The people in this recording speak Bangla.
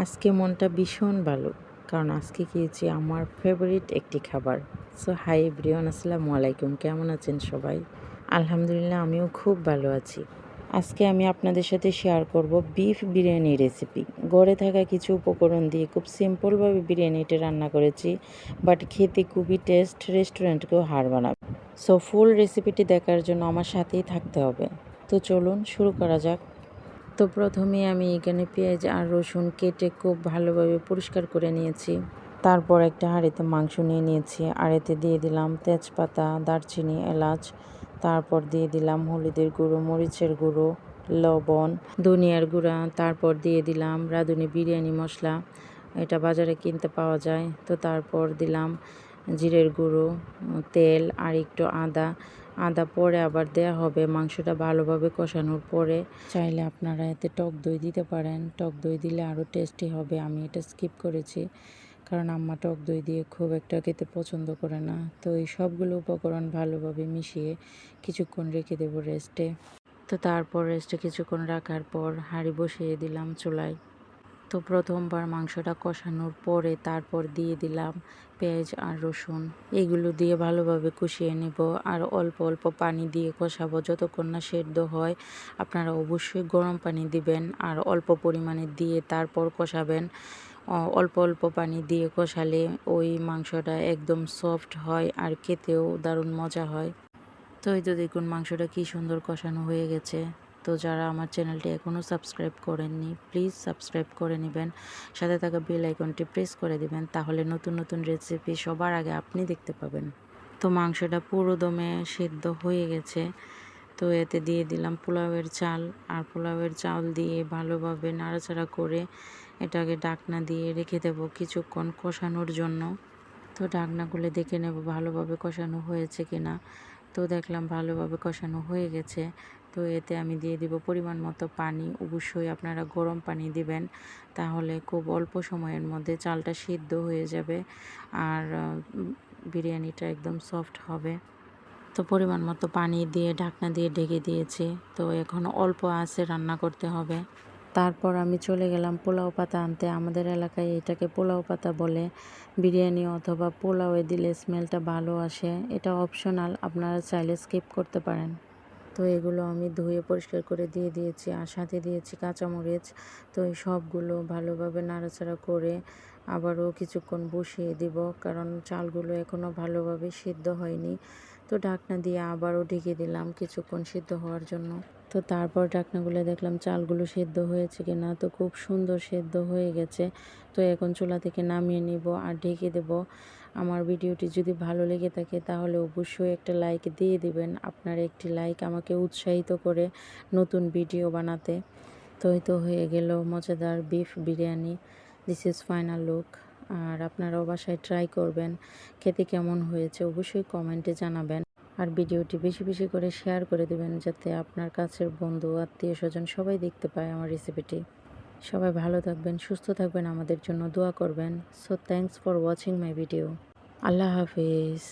আজকে মনটা ভীষণ ভালো, কারণ আজকে খেয়েছি আমার ফেভারিট একটি খাবার। সো হাই এভরিওয়ান, আসসালামু আলাইকুম। কেমন আছেন সবাই? আলহামদুলিল্লাহ, আমিও খুব ভালো আছি। আজকে আমি আপনাদের সাথে শেয়ার করব বিফ বিরিয়ানি রেসিপি। ঘরে থাকা কিছু উপকরণ দিয়ে খুব সিম্পলভাবে বিরিয়ানিটা রান্না করেছি, বাট খেতে খুবই টেস্ট, রেস্টুরেন্টকেও হার মানাবে। সো ফুল রেসিপিটি দেখার জন্য আমার সাথেই থাকতে হবে। তো চলুন শুরু করা যাক। তো প্রথমে আমি এখানে পেঁয়াজ আর রসুন কেটে খুব ভালোভাবে পরিষ্কার করে নিয়েছি। তারপর একটা হাঁড়িতে মাংস নিয়ে নিয়েছি, আর এতে দিয়ে দিলাম তেজপাতা, দারচিনি, এলাচ। তারপর দিয়ে দিলাম হলুদের গুঁড়ো, মরিচের গুঁড়ো, লবণ, ধনিয়ার গুঁড়া। তারপর দিয়ে দিলাম রাঁধুনি বিরিয়ানি মশলা, এটা বাজারে কিনতে পাওয়া যায়। তো তারপর দিলাম জিরের গুঁড়ো, তেল আর একটু আদা পরে আবার দেয়া হবে মাংসটা ভালোভাবে কষানোর পরে। চাইলে আপনারা এতে টক দই দিতে পারেন, টক দই দিলে আরও টেস্টি হবে। আমি এটা স্কিপ করেছি, কারণ আম্মা টক দই দিয়ে খুব একটা খেতে পছন্দ করে না। তো এই সবগুলো উপকরণ ভালোভাবে মিশিয়ে কিছুক্ষণ রেখে দেবো রেস্টে। তো তারপর রেস্টে কিছুক্ষণ রাখার পর হাঁড়ি বসিয়ে দিলাম চুলায়। তো প্রথমবার মাংসটা কষানোর পরে তারপর দিয়ে দিলাম পেঁয়াজ আর রসুন। এগুলো দিয়ে ভালোভাবে কষিয়ে নেব, আর অল্প অল্প পানি দিয়ে কষাবো যতক্ষণ না সেদ্ধ হয়। আপনারা অবশ্যই গরম পানি দিবেন আর অল্প পরিমাণে দিয়ে তারপর কষাবেন। অল্প অল্প পানি দিয়ে কষালে ওই মাংসটা একদম সফট হয় আর খেতেও দারুণ মজা হয়। তো এই তো দেখুন মাংসটা কী সুন্দর কষানো হয়ে গেছে। তো যারা আমার চ্যানেলটি এখনও সাবস্ক্রাইব করেননি, প্লিজ সাবস্ক্রাইব করে নেবেন, সাথে থাকা বেল আইকনটি প্রেস করে দিবেন, তাহলে নতুন নতুন রেসিপি সবার আগে আপনি দেখতে পাবেন। তো মাংসটা পুরো দমে সেদ্ধ হয়ে গেছে। তো এতে দিয়ে দিলাম পোলাওয়ের চাল, আর পোলাওয়ের চাল দিয়ে ভালোভাবে নাড়াচাড়া করে এটাকে ঢাকনা দিয়ে রেখে দেব কিছুক্ষণ কষানোর জন্য। তো ঢাকনা খুলে দেখে নেব ভালোভাবে কষানো হয়েছে কিনা। তো দেখলাম ভালোভাবে কষানো হয়ে গেছে। তো এতে আমি দিয়ে দিব পরিমাণ মতো পানি। অবশ্যই আপনারা গরম পানি দিবেন, তাহলে খুব অল্প সময়ের মধ্যে চালটা সিদ্ধ হয়ে যাবে আর বিরিয়ানিটা একদম সফট হবে। তো পরিমাণ মতো পানি দিয়ে ঢাকনা দিয়ে ঢেকে দিয়েছি। তো এখন অল্প আঁচে রান্না করতে হবে। তারপর আমি চলে গেলাম পোলাও পাতা আনতে। আমাদের এলাকায় এটাকে পোলাও পাতা বলে। বিরিয়ানি অথবা পোলাওয়ে দিলে স্মেলটা ভালো আসে। এটা অপশনাল, আপনারা চাইলে স্কিপ করতে পারেন। তো এগুলো আমি ধুয়ে পরিষ্কার করে দিয়ে দিয়েছি, আর সাথে দিয়েছি কাঁচামরিচ। তো এই সবগুলো ভালোভাবে নাড়াচাড়া করে আবারও কিছুক্ষণ বসিয়ে দিব, কারণ চালগুলো এখনও ভালোভাবে সিদ্ধ হয়নি। তো ঢাকনা দিয়ে আবারও ঢেকে দিলাম কিছুক্ষণ সিদ্ধ হওয়ার জন্য। তো তারপর ঢাকনাগুলো দেখলাম চালগুলো সেদ্ধ হয়েছে কিনা। তো খুব সুন্দর সেদ্ধ হয়ে গেছে। তো এখন চুলা থেকে নামিয়ে নিব আর ঢেকে দেব। আমার ভিডিওটি যদি ভালো লেগে থাকে তাহলে অবশ্যই একটা লাইক দিয়ে দিবেন। আপনার একটি লাইক আমাকে উৎসাহিত করে নতুন ভিডিও বানাতে। তো এই তো হয়ে গেল মজাদার beef biryani. This is final look. আর আপনারাও বাসায় ট্রাই করবেন। খেতে কেমন হয়েছে অবশ্যই কমেন্টে জানাবেন। আর ভিডিওটি বেশি বেশি করে শেয়ার করে দেবেন, যাতে আপনার কাছের বন্ধু, আত্মীয় স্বজন সবাই দেখতে পায় আমার রেসিপিটি। সবাই ভালো থাকবেন, সুস্থ থাকবেন, আমাদের জন্য দোয়া করবেন। So thanks for watching my video. Allah Hafiz.